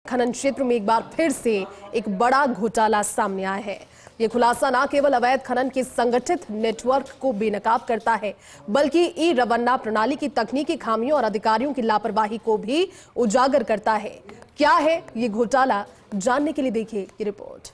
खनन क्षेत्र में एक बार फिर से एक बड़ा घोटाला सामने आया है। ये खुलासा न केवल अवैध खनन के संगठित नेटवर्क को बेनकाब करता है, बल्कि ई रवन्ना प्रणाली की तकनीकी खामियों और अधिकारियों की लापरवाही को भी उजागर करता है। क्या है ये घोटाला, जानने के लिए देखिए ये रिपोर्ट।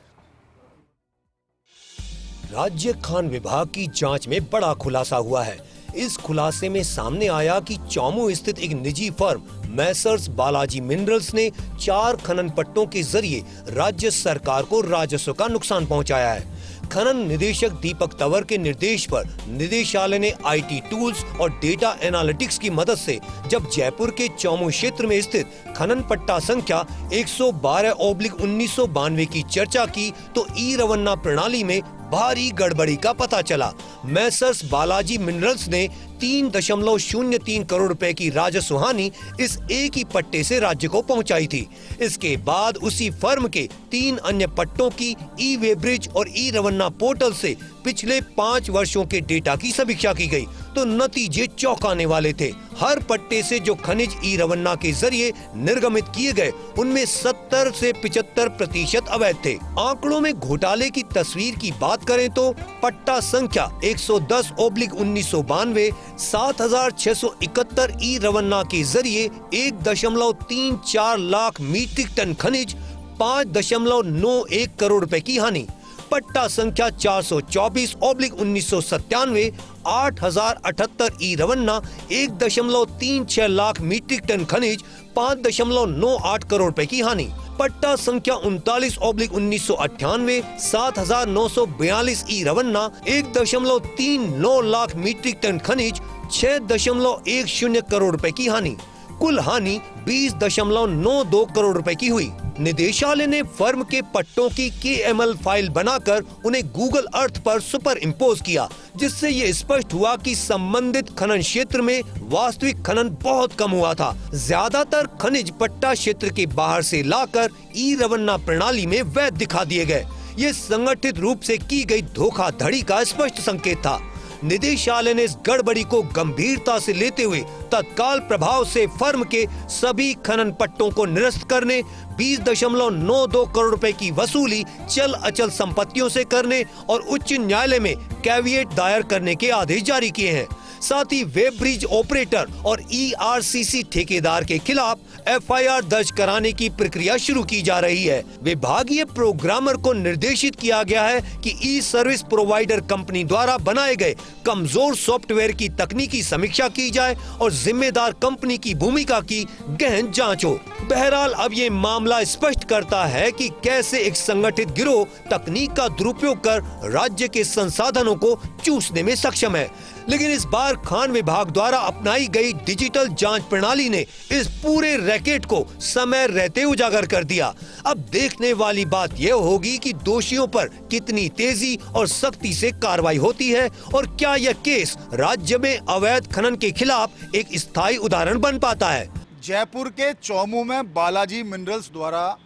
राज्य खान विभाग की जांच में बड़ा खुलासा हुआ है। इस खुलासे में सामने आया कि चौमू स्थित एक निजी फर्म मैसर्स बालाजी मिनरल्स ने 4 खनन पट्टों के जरिए राज्य सरकार को राजस्व का नुकसान पहुंचाया है। खनन निदेशक दीपक तंवर के निर्देश पर निदेशालय ने आईटी टूल्स और डेटा एनालिटिक्स की मदद से जब जयपुर के चौमू क्षेत्र में स्थित खनन पट्टा संख्या 112/1992 की चर्चा की तो ई रवन्ना प्रणाली में भारी गड़बड़ी का पता चला। मैसर्स बालाजी मिनरल्स ने 3.03 करोड़ रुपए की राजस्व हानि इस एक ही पट्टे से राज्य को पहुंचाई थी। इसके बाद उसी फर्म के 3 अन्य पट्टों की ई वेब्रिज और ई रवन्ना पोर्टल से पिछले 5 वर्षों के डेटा की समीक्षा की गई तो नतीजे चौंकाने वाले थे। हर पट्टे से जो खनिज ई रवन्ना के जरिए निर्गमित किए गए उनमें 70 से 75% अवैध थे। आंकड़ों में घोटाले की तस्वीर की बात करें तो पट्टा संख्या 110/1992 7,671 ई रवन्ना के जरिए 1.34 लाख मीट्रिक टन खनिज 5.91 करोड़ रुपए की हानि। पट्टा संख्या 424/1997 8,078 ई रवन्ना 1.36 लाख मीट्रिक टन खनिज 5.98 करोड़ रुपए की हानि। पट्टा संख्या 39/1998 7,942 ई रवन्ना 1.39 लाख मीट्रिक टन खनिज 6.10 करोड़ रुपए की हानि। कुल हानि 20.92 करोड़ रुपए की हुई। निदेशालय ने फर्म के पट्टों की KML फाइल बनाकर उन्हें गूगल अर्थ पर सुपर इम्पोज किया, जिससे ये स्पष्ट हुआ कि संबंधित खनन क्षेत्र में वास्तविक खनन बहुत कम हुआ था। ज्यादातर खनिज पट्टा क्षेत्र के बाहर से लाकर ई रवन्ना प्रणाली में वैध दिखा दिए गए। ये संगठित रूप से की गई धोखाधड़ी का स्पष्ट संकेत था। निदेशालय ने इस गड़बड़ी को गंभीरता से लेते हुए तत्काल प्रभाव से फर्म के सभी खनन पट्टों को निरस्त करने, 20.92 करोड़ रुपए की वसूली चल अचल संपत्तियों से करने और उच्च न्यायालय में कैविएट दायर करने के आदेश जारी किए हैं। साथ ही वेब ब्रिज ऑपरेटर और ERCC ठेकेदार के खिलाफ FIR दर्ज कराने की प्रक्रिया शुरू की जा रही है। विभागीय प्रोग्रामर को निर्देशित किया गया है कि ई सर्विस प्रोवाइडर कंपनी द्वारा बनाए गए कमजोर सॉफ्टवेयर की तकनीकी समीक्षा की जाए और जिम्मेदार कंपनी की भूमिका की गहन जांच हो। बहरहाल अब ये मामला स्पष्ट करता है कि कैसे एक संगठित गिरोह तकनीक का दुरुपयोग कर राज्य के संसाधनों को चूसने में सक्षम है। लेकिन इस बार खान विभाग द्वारा अपनाई गई डिजिटल जांच प्रणाली ने इस पूरे रैकेट को समय रहते उजागर कर दिया। अब देखने वाली बात यह होगी कि दोषियों पर कितनी तेजी और सख्ती से कार्रवाई होती है और क्या यह केस राज्य में अवैध खनन के खिलाफ एक स्थायी उदाहरण बन पाता है। जयपुर के चौमू में बालाजी मिनरल्स द्वारा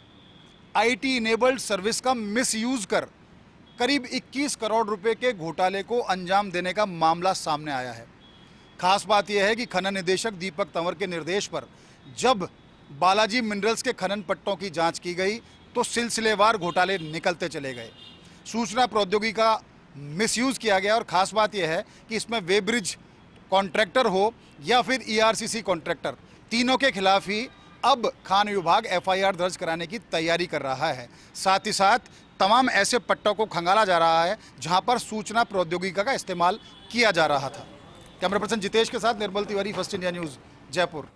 IT इनेबल्ड सर्विस का मिसयूज कर करीब 21 करोड़ रुपए के घोटाले को अंजाम देने का मामला सामने आया है। खास बात यह है कि खनन निदेशक दीपक तंवर के निर्देश पर जब बालाजी मिनरल्स के खनन पट्टों की जांच की गई तो सिलसिलेवार घोटाले निकलते चले गए। सूचना प्रौद्योगिकी का मिसयूज किया गया और ख़ास बात यह है कि इसमें वेब्रिज कॉन्ट्रैक्टर हो या फिर ERCC कॉन्ट्रैक्टर, तीनों के खिलाफ ही अब खान विभाग FIR दर्ज कराने की तैयारी कर रहा है। साथ ही साथ तमाम ऐसे पट्टों को खंगाला जा रहा है जहां पर सूचना प्रौद्योगिकी का इस्तेमाल किया जा रहा था। कैमरा पर्सन जितेश के साथ Nirmal Tiwari, first India news, Jaipur.